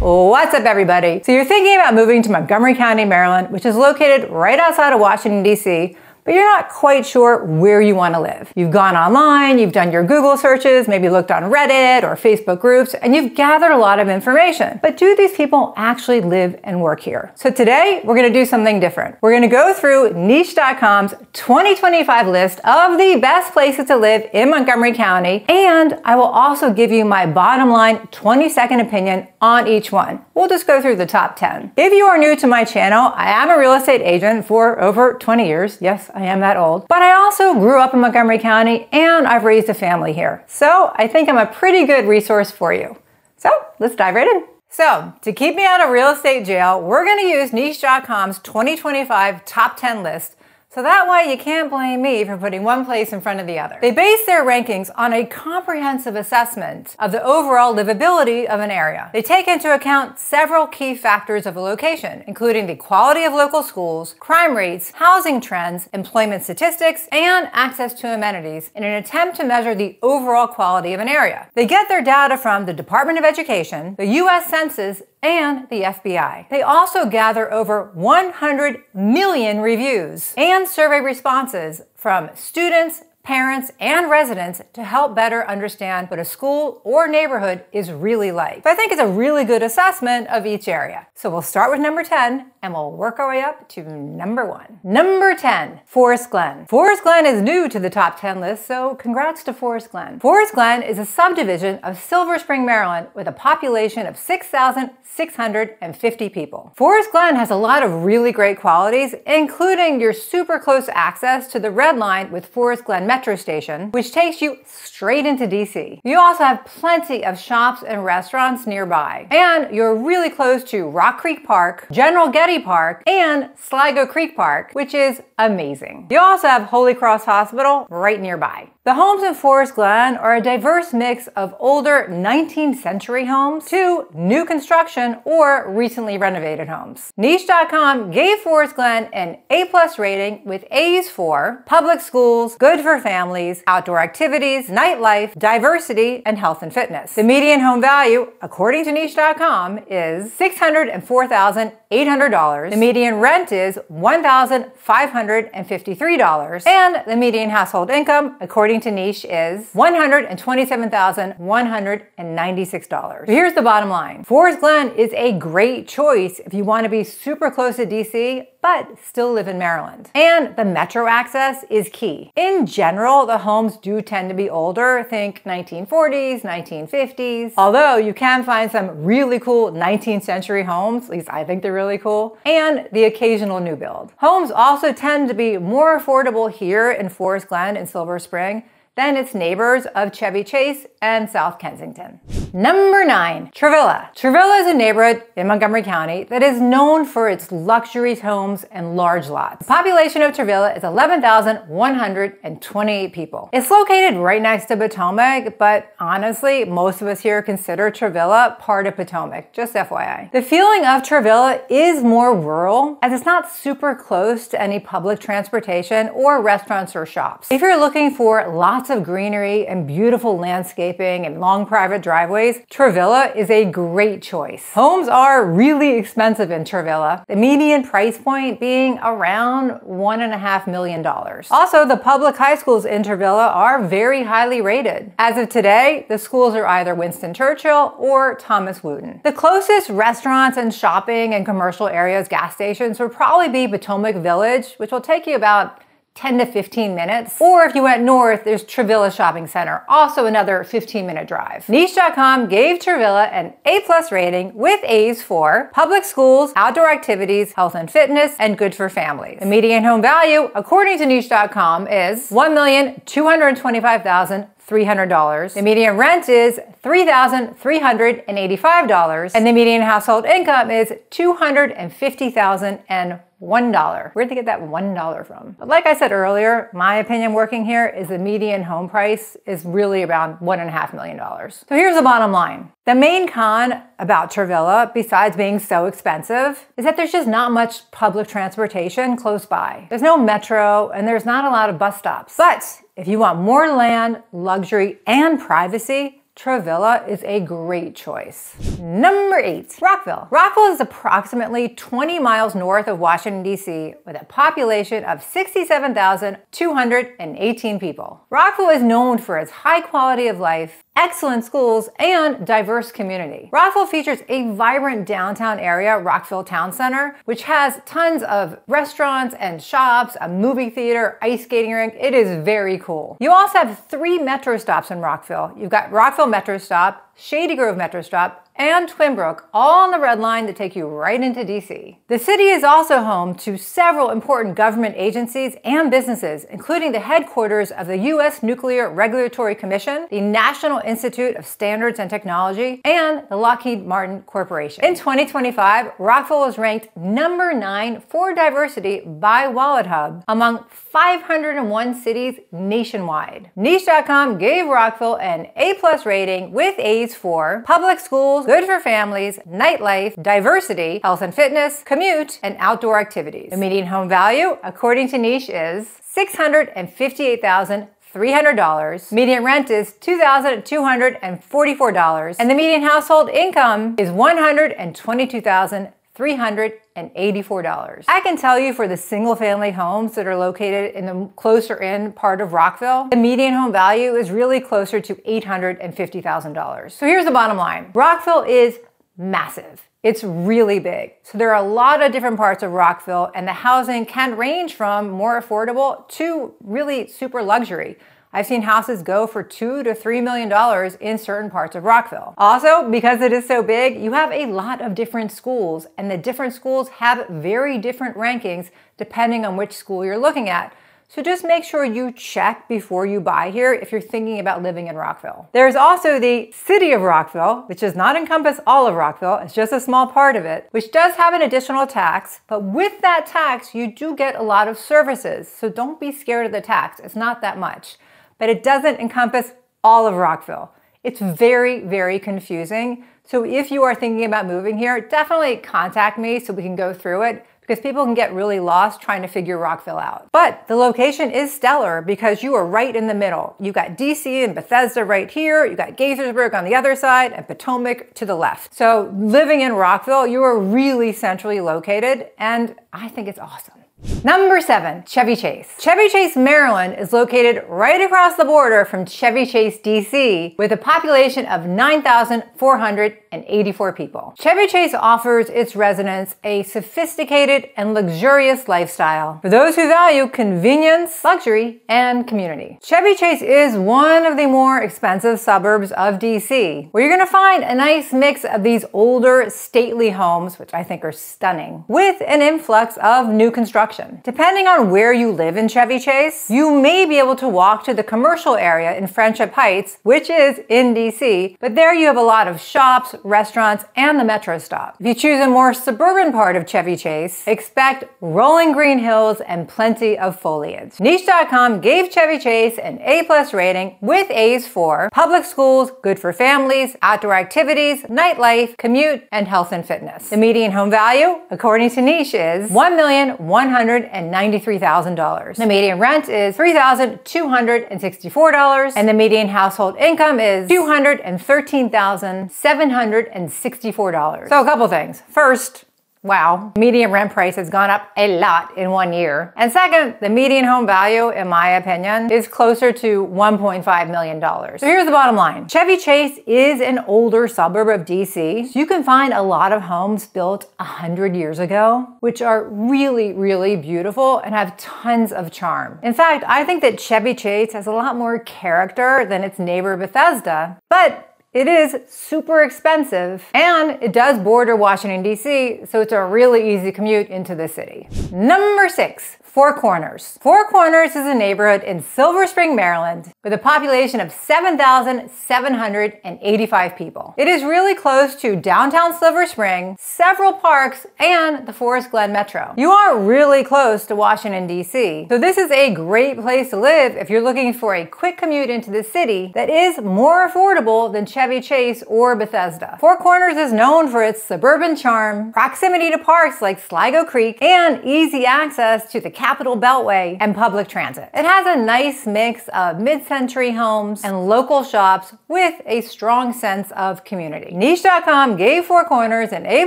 What's up, everybody? So you're thinking about moving to Montgomery County, Maryland, which is located right outside of Washington, D.C., but you're not quite sure where you want to live. You've gone online, you've done your Google searches, maybe looked on Reddit or Facebook groups, and you've gathered a lot of information. But do these people actually live and work here? So today, we're going to do something different. We're going to go through Niche.com's 2025 list of the best places to live in Montgomery County, and I will also give you my bottom line 20-second opinion on each one. We'll just go through the top 10. If you are new to my channel, I am a real estate agent for over 20 years. Yes, I am that old. But I also grew up in Montgomery County and I've raised a family here. So I think I'm a pretty good resource for you. So let's dive right in. So to keep me out of real estate jail, we're going to use Niche.com's 2025 top 10 list. So that way you can't blame me for putting one place in front of the other. They base their rankings on a comprehensive assessment of the overall livability of an area. They take into account several key factors of a location, including the quality of local schools, crime rates, housing trends, employment statistics, and access to amenities in an attempt to measure the overall quality of an area. They get their data from the Department of Education, the U.S. Census, and the FBI. They also gather over 100 million reviews and survey responses from students, parents, and residents to help better understand what a school or neighborhood is really like. But I think it's a really good assessment of each area. So we'll start with number 10 and we'll work our way up to number 1. Number 10, Forest Glen. Forest Glen is new to the top 10 list, so congrats to Forest Glen. Forest Glen is a subdivision of Silver Spring, Maryland with a population of 6,650 people. Forest Glen has a lot of really great qualities, including your super close access to the Red Line with Forest Glen Metro Station, which takes you straight into DC. You also have plenty of shops and restaurants nearby. And you're really close to Rock Creek Park, General Getty Park, and Sligo Creek Park, which is amazing. You also have Holy Cross Hospital right nearby. The homes in Forest Glen are a diverse mix of older 19th century homes to new construction or recently renovated homes. Niche.com gave Forest Glen an A+ rating with A's for public schools, good for families, outdoor activities, nightlife, diversity, and health and fitness. The median home value, according to Niche.com, is $604,800. The median rent is $1,553. And the median household income, according to Niche, is $127,196. Here's the bottom line. Forest Glen is a great choice if you want to be super close to DC, but still live in Maryland. And the metro access is key. In general, the homes do tend to be older, think 1940s, 1950s, although you can find some really cool 19th century homes, at least I think they're really cool, and the occasional new build. Homes also tend to be more affordable here in Forest Glen and Silver Spring than its neighbors of Chevy Chase and South Kensington. Number 9, Travilla. Travilla is a neighborhood in Montgomery County that is known for its luxury homes and large lots. The population of Travilla is 11,128 people. It's located right next to Potomac, but honestly, most of us here consider Travilla part of Potomac, just FYI. The feeling of Travilla is more rural, as it's not super close to any public transportation or restaurants or shops. If you're looking for lots of greenery and beautiful landscaping and long private driveways, Travilla is a great choice. Homes are really expensive in Travilla, the median price point being around $1.5 million. Also, the public high schools in Travilla are very highly rated. As of today, the schools are either Winston Churchill or Thomas Wooten. The closest restaurants and shopping and commercial areas, gas stations, would probably be Potomac Village, which will take you about 10 to 15 minutes. Or if you went north, there's Travilla Shopping Center, also another 15-minute drive. Niche.com gave Travilla an A+ rating with A's for public schools, outdoor activities, health and fitness, and good for families. The median home value, according to Niche.com, is $1,225,300. The median rent is $3,385, and the median household income is $250,001. Where'd they get that $1 from? But like I said earlier, my opinion working here is the median home price is really around $1.5 million. So here's the bottom line. The main con about Travilla, besides being so expensive, is that there's just not much public transportation close by. There's no metro and there's not a lot of bus stops. But if you want more land, luxury, and privacy, Travilla is a great choice. Number 8, Rockville. Rockville is approximately 20 miles north of Washington, D.C. with a population of 67,218 people. Rockville is known for its high quality of life, excellent schools, and diverse community. Rockville features a vibrant downtown area, Rockville Town Center, which has tons of restaurants and shops, a movie theater, ice skating rink. It is very cool. You also have 3 metro stops in Rockville. You've got Rockville Metro Stop, Shady Grove Metro Stop, and Twinbrook, all on the red line that take you right into DC. The city is also home to several important government agencies and businesses, including the headquarters of the U.S. Nuclear Regulatory Commission, the National Institute of Standards and Technology, and the Lockheed Martin Corporation. In 2025, Rockville was ranked number 9 for diversity by WalletHub among 501 cities nationwide. Niche.com gave Rockville an A+ rating with A's for public schools, good for families, nightlife, diversity, health and fitness, commute, and outdoor activities. The median home value, according to Niche, is $658,300. Median rent is $2,244, and the median household income is $122,384. I can tell you for the single-family homes that are located in the closer in part of Rockville, the median home value is really closer to $850,000. So here's the bottom line. Rockville is massive. It's really big. So there are a lot of different parts of Rockville, and the housing can range from more affordable to really super luxury. I've seen houses go for $2 to $3 million in certain parts of Rockville. Also, because it is so big, you have a lot of different schools, and the different schools have very different rankings depending on which school you're looking at. So just make sure you check before you buy here if you're thinking about living in Rockville. There's also the city of Rockville, which does not encompass all of Rockville. It's just a small part of it, which does have an additional tax. But with that tax, you do get a lot of services. So don't be scared of the tax. It's not that much. But it doesn't encompass all of Rockville. It's very, very confusing. So if you are thinking about moving here, definitely contact me so we can go through it, because people can get really lost trying to figure Rockville out. But the location is stellar because you are right in the middle. You got DC and Bethesda right here, you got Gaithersburg on the other side, and Potomac to the left. So living in Rockville, you are really centrally located, and I think it's awesome. Number 7, Chevy Chase. Chevy Chase, Maryland is located right across the border from Chevy Chase, DC, with a population of 9,484 people. Chevy Chase offers its residents a sophisticated and luxurious lifestyle for those who value convenience, luxury, and community. Chevy Chase is one of the more expensive suburbs of DC, where you're gonna find a nice mix of these older, stately homes, which I think are stunning, with an influx of new construction. Depending on where you live in Chevy Chase, you may be able to walk to the commercial area in Friendship Heights, which is in DC, but there you have a lot of shops, restaurants, and the metro stop. If you choose a more suburban part of Chevy Chase, expect rolling green hills and plenty of foliage. Niche.com gave Chevy Chase an A+ rating with A's for public schools, good for families, outdoor activities, nightlife, commute, and health and fitness. The median home value, according to Niche, is $1,193,000. The median rent is $3,264, and the median household income is $213,764. So a couple things. First, wow, median rent price has gone up a lot in 1 year. And second, the median home value, in my opinion, is closer to $1.5 million. So here's the bottom line. Chevy Chase is an older suburb of DC. So you can find a lot of homes built 100 years ago, which are really, really beautiful and have tons of charm. In fact, I think that Chevy Chase has a lot more character than its neighbor Bethesda, but it is super expensive, and it does border Washington, D.C., so it's a really easy commute into the city. Number 6, Four Corners. Four Corners is a neighborhood in Silver Spring, Maryland, with a population of 7,785 people. It is really close to downtown Silver Spring, several parks, and the Forest Glen Metro. You are really close to Washington, D.C., so this is a great place to live if you're looking for a quick commute into the city that is more affordable than Chevy Chase or Bethesda. Four Corners is known for its suburban charm, proximity to parks like Sligo Creek, and easy access to the Capital Beltway, and public transit. It has a nice mix of mid-century homes and local shops with a strong sense of community. Niche.com gave Four Corners an A+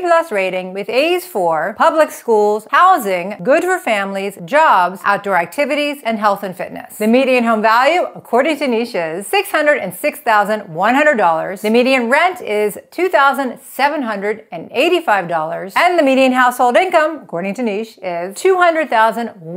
rating with A's for public schools, housing, good for families, jobs, outdoor activities, and health and fitness. The median home value, according to Niche, is $606,100. The median rent is $2,785, and the median household income, according to Niche, is $200,110.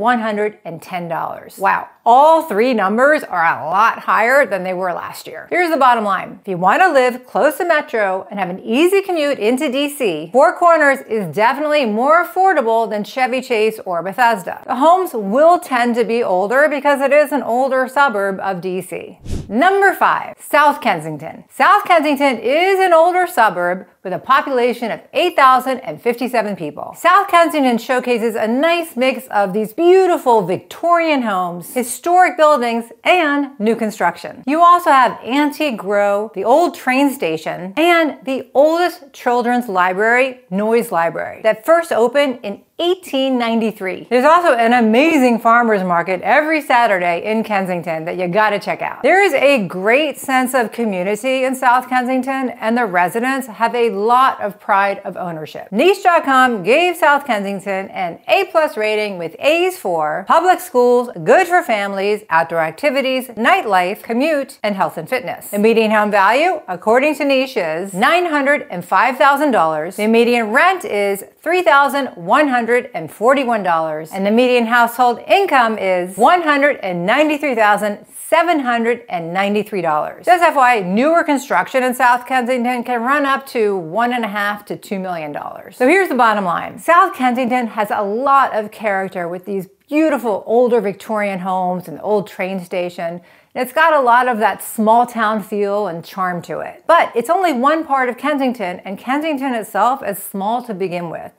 Wow. All three numbers are a lot higher than they were last year. Here's the bottom line. If you want to live close to Metro and have an easy commute into DC, Four Corners is definitely more affordable than Chevy Chase or Bethesda. The homes will tend to be older because it is an older suburb of DC. Number 5, South Kensington. South Kensington is an older suburb with a population of 8,057 people. South Kensington showcases a nice mix of these beautiful Victorian homes, historic buildings, and new construction. You also have Antique Grove, the old train station, and the oldest children's library, Noyes Library, that first opened in 1893. There's also an amazing farmers market every Saturday in Kensington that you gotta check out. There is a great sense of community in South Kensington, and the residents have a lot of pride of ownership. Niche.com gave South Kensington an A+ rating with A's for public schools, good for families, outdoor activities, nightlife, commute, and health and fitness. The median home value, according to Niche, is $905,000. The median rent is $3,141, and the median household income is $193,793. Just FYI, newer construction in South Kensington can run up to $1.5 to $2 million. So here's the bottom line. South Kensington has a lot of character with these beautiful older Victorian homes and the old train station. It's got a lot of that small town feel and charm to it. But it's only one part of Kensington, and Kensington itself is small to begin with.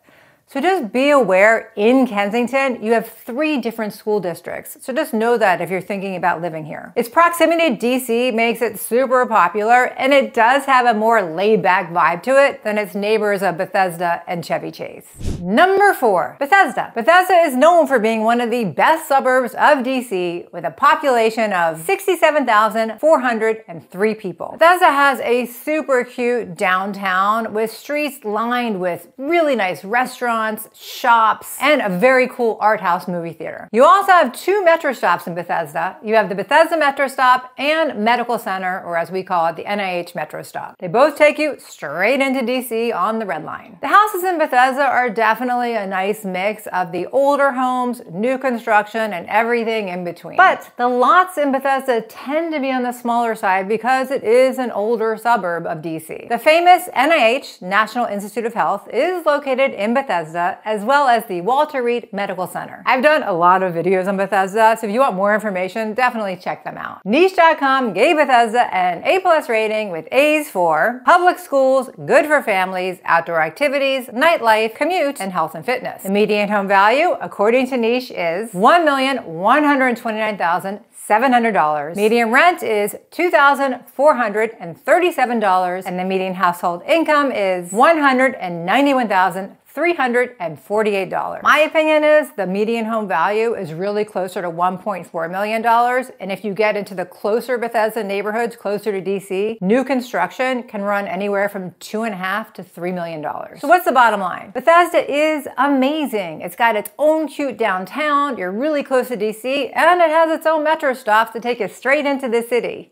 So just be aware, in Kensington, you have 3 different school districts. So just know that if you're thinking about living here. Its proximity to DC makes it super popular, and it does have a more laid-back vibe to it than its neighbors of Bethesda and Chevy Chase. Number 4, Bethesda. Bethesda is known for being one of the best suburbs of DC with a population of 67,403 people. Bethesda has a super cute downtown with streets lined with really nice restaurants, shops, and a very cool art house movie theater. You also have 2 metro stops in Bethesda. You have the Bethesda Metro Stop and Medical Center, or as we call it, the NIH Metro Stop. They both take you straight into DC on the Red Line. The houses in Bethesda are definitely a nice mix of the older homes, new construction, and everything in between. But the lots in Bethesda tend to be on the smaller side because it is an older suburb of DC. The famous NIH, National Institute of Health, is located in Bethesda, as well as the Walter Reed Medical Center. I've done a lot of videos on Bethesda, so if you want more information, definitely check them out. Niche.com gave Bethesda an A+ rating with A's for public schools, good for families, outdoor activities, nightlife, commute, and health and fitness. The median home value, according to Niche, is $1,129,700. Median rent is $2,437, and the median household income is $191,348. My opinion is the median home value is really closer to $1.4 million, and if you get into the closer Bethesda neighborhoods, closer to DC, new construction can run anywhere from $2.5 to $3 million. So what's the bottom line? Bethesda is amazing. It's got its own cute downtown, you're really close to DC, and it has its own metro stops to take you straight into the city.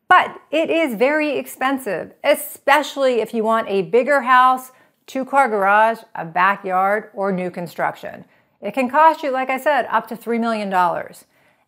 But it is very expensive, especially if you want a bigger house, 2-car garage, a backyard, or new construction. It can cost you, like I said, up to $3 million.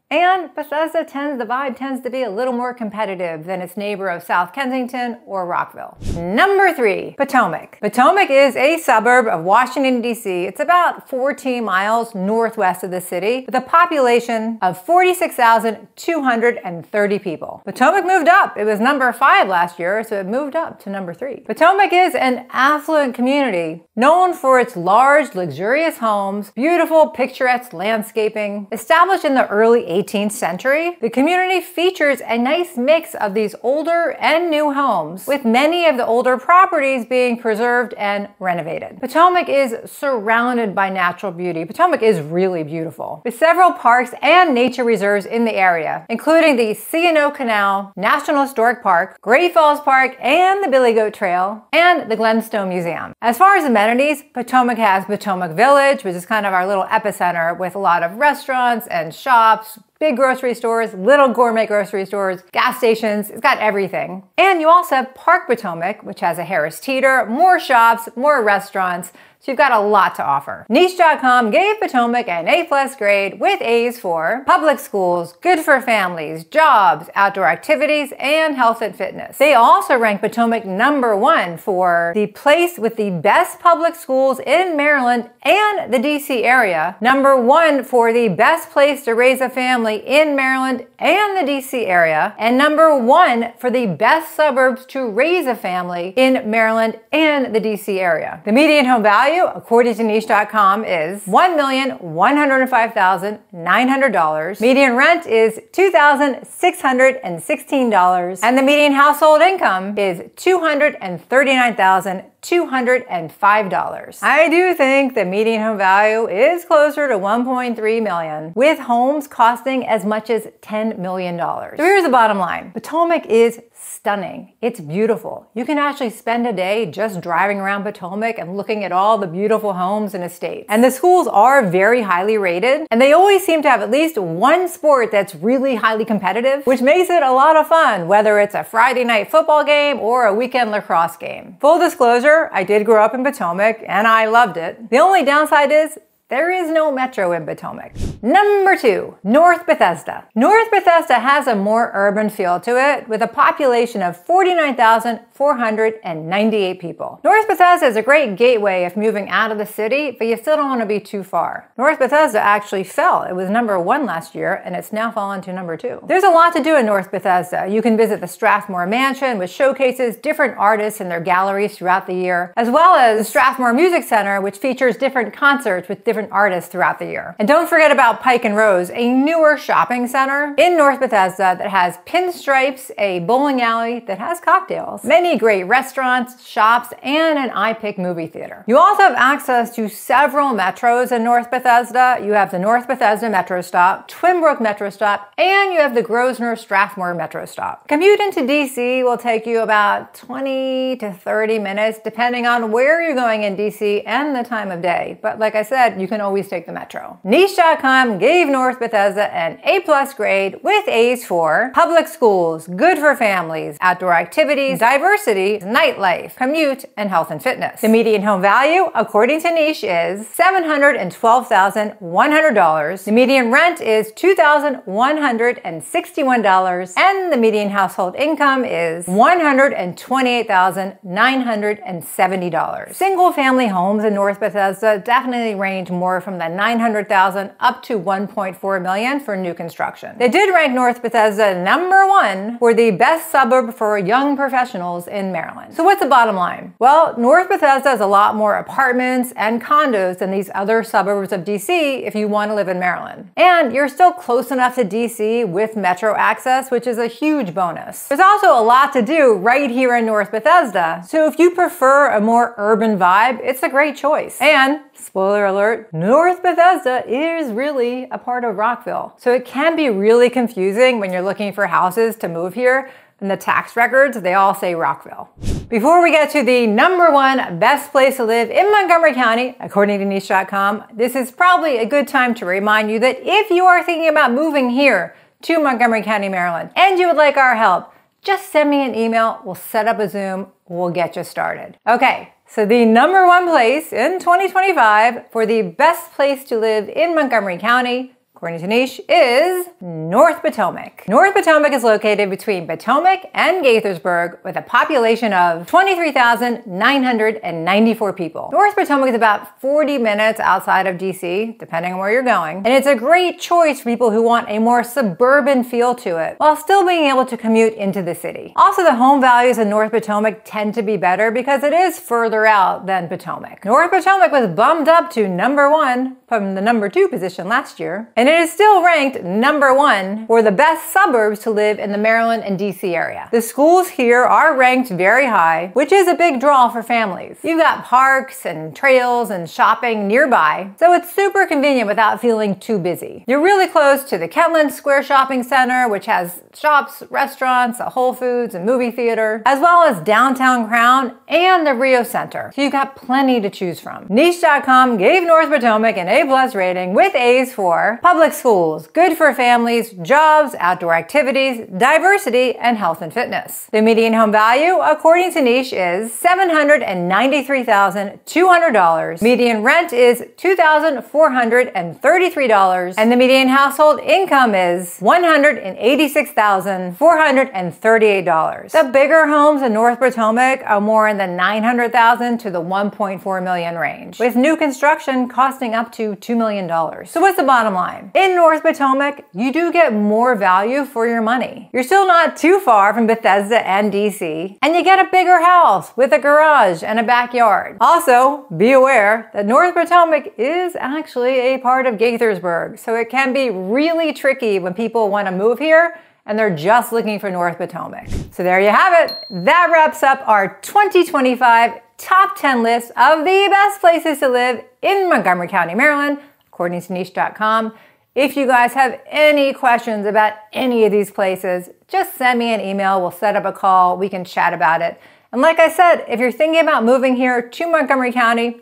And Bethesda the vibe tends to be a little more competitive than its neighbor of South Kensington or Rockville. Number 3, Potomac. Potomac is a suburb of Washington, D.C. It's about 14 miles northwest of the city with a population of 46,230 people. Potomac moved up. It was number 5 last year, so it moved up to number 3. Potomac is an affluent community known for its large, luxurious homes, beautiful, picturesque landscaping. Established in the early 18th century, the community features a nice mix of these older and new homes, with many of the older properties being preserved and renovated. Potomac is surrounded by natural beauty. Potomac is really beautiful, with several parks and nature reserves in the area, including the C&O Canal, National Historic Park, Great Falls Park, and the Billy Goat Trail, and the Glenstone Museum. As far as amenities, Potomac has Potomac Village, which is kind of our little epicenter with a lot of restaurants and shops, big grocery stores, little gourmet grocery stores, gas stations. It's got everything. And you also have Park Potomac, which has a Harris Teeter, more shops, more restaurants. So you've got a lot to offer. Niche.com gave Potomac an A+ grade with A's for public schools, good for families, jobs, outdoor activities, and health and fitness. They also ranked Potomac #1 for the place with the best public schools in Maryland and the DC area, #1 for the best place to raise a family in Maryland and the DC area, and #1 for the best suburbs to raise a family in Maryland and the DC area. The median home value, according to Niche.com, is $1,105,900. Median rent is $2,616, and the median household income is $239,205. I do think the median home value is closer to $1.3 million, with homes costing as much as $10 million. So here's the bottom line. Potomac is stunning. It's beautiful. You can actually spend a day just driving around Potomac and looking at all the beautiful homes and estates. And the schools are very highly rated, and they always seem to have at least one sport that's really highly competitive, which makes it a lot of fun, whether it's a Friday night football game or a weekend lacrosse game. Full disclosure, I did grow up in Potomac and I loved it. The only downside is there is no metro in Potomac. #2, North Bethesda. North Bethesda has a more urban feel to it, with a population of 49,498 people. North Bethesda is a great gateway if moving out of the city, but you still don't want to be too far. North Bethesda actually fell. It was #1 last year, and it's now fallen to #2. There's a lot to do in North Bethesda. You can visit the Strathmore Mansion, which showcases different artists and their galleries throughout the year, as well as the Strathmore Music Center, which features different concerts with different artists throughout the year. And don't forget about Pike and Rose, a newer shopping center in North Bethesda that has pinstripes, a bowling alley that has cocktails, many great restaurants, shops, and an iPic movie theater. You also have access to several metros in North Bethesda. You have the North Bethesda Metro Stop, Twinbrook Metro Stop, and you have the Grosvenor Strathmore Metro Stop. Commute into DC will take you about 20 to 30 minutes, depending on where you're going in DC and the time of day. But like I said, you can always take the metro. Niche.com gave North Bethesda an A+ grade with A's for public schools, good for families, outdoor activities, diversity, nightlife, commute, and health and fitness. The median home value, according to Niche, is $712,100. The median rent is $2,161, and the median household income is $128,970. Single-family homes in North Bethesda definitely range more from the $900,000 up to $1.4 million for new construction. They did rank North Bethesda #1 for the best suburb for young professionals in Maryland. So what's the bottom line? Well, North Bethesda has a lot more apartments and condos than these other suburbs of DC if you want to live in Maryland. And you're still close enough to DC with metro access, which is a huge bonus. There's also a lot to do right here in North Bethesda, so if you prefer a more urban vibe, it's a great choice. And spoiler alert, North Bethesda is really a part of Rockville. So it can be really confusing when you're looking for houses to move here, and the tax records, they all say Rockville. Before we get to the #1 best place to live in Montgomery County, according to Niche.com, this is probably a good time to remind you that if you are thinking about moving here to Montgomery County, Maryland, and you would like our help, just send me an email, we'll set up a Zoom, we'll get you started. Okay. So the #1 place in 2025 for the best place to live in Montgomery County, according to Niche, is North Potomac. North Potomac is located between Potomac and Gaithersburg with a population of 23,994 people. North Potomac is about 40 minutes outside of DC, depending on where you're going, and it's a great choice for people who want a more suburban feel to it, while still being able to commute into the city. Also, the home values in North Potomac tend to be better because it is further out than Potomac. North Potomac was bumped up to #1 from the #2 position last year, and and it is still ranked #1 for the best suburbs to live in the Maryland and DC area. The schools here are ranked very high, which is a big draw for families. You've got parks and trails and shopping nearby, so it's super convenient without feeling too busy. You're really close to the Kentland Square Shopping Center, which has shops, restaurants, a Whole Foods, and movie theater, as well as downtown Crown and the Rio Center. So you've got plenty to choose from. Niche.com gave North Potomac an A+ rating with A's for public schools, good for families, jobs, outdoor activities, diversity, and health and fitness. The median home value, according to Niche, is $793,200. Median rent is $2,433, and the median household income is $186,438. The bigger homes in North Potomac are more in the $900,000 to the $1.4 million range, with new construction costing up to $2 million. So what's the bottom line? In North Potomac, you do get more value for your money. You're still not too far from Bethesda and DC, and you get a bigger house with a garage and a backyard. Also, be aware that North Potomac is actually a part of Gaithersburg, so it can be really tricky when people want to move here and they're just looking for North Potomac. So there you have it. That wraps up our 2025 top 10 list of the best places to live in Montgomery County, Maryland, according to Niche.com. If you guys have any questions about any of these places, just send me an email. We'll set up a call. We can chat about it. And like I said, if you're thinking about moving here to Montgomery County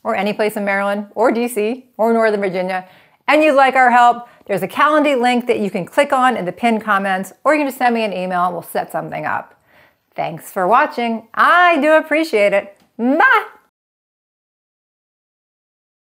or any place in Maryland or DC or Northern Virginia, and you'd like our help, there's a Calendly link that you can click on in the pinned comments, or you can just send me an email and we'll set something up. Thanks for watching. I do appreciate it. Bye!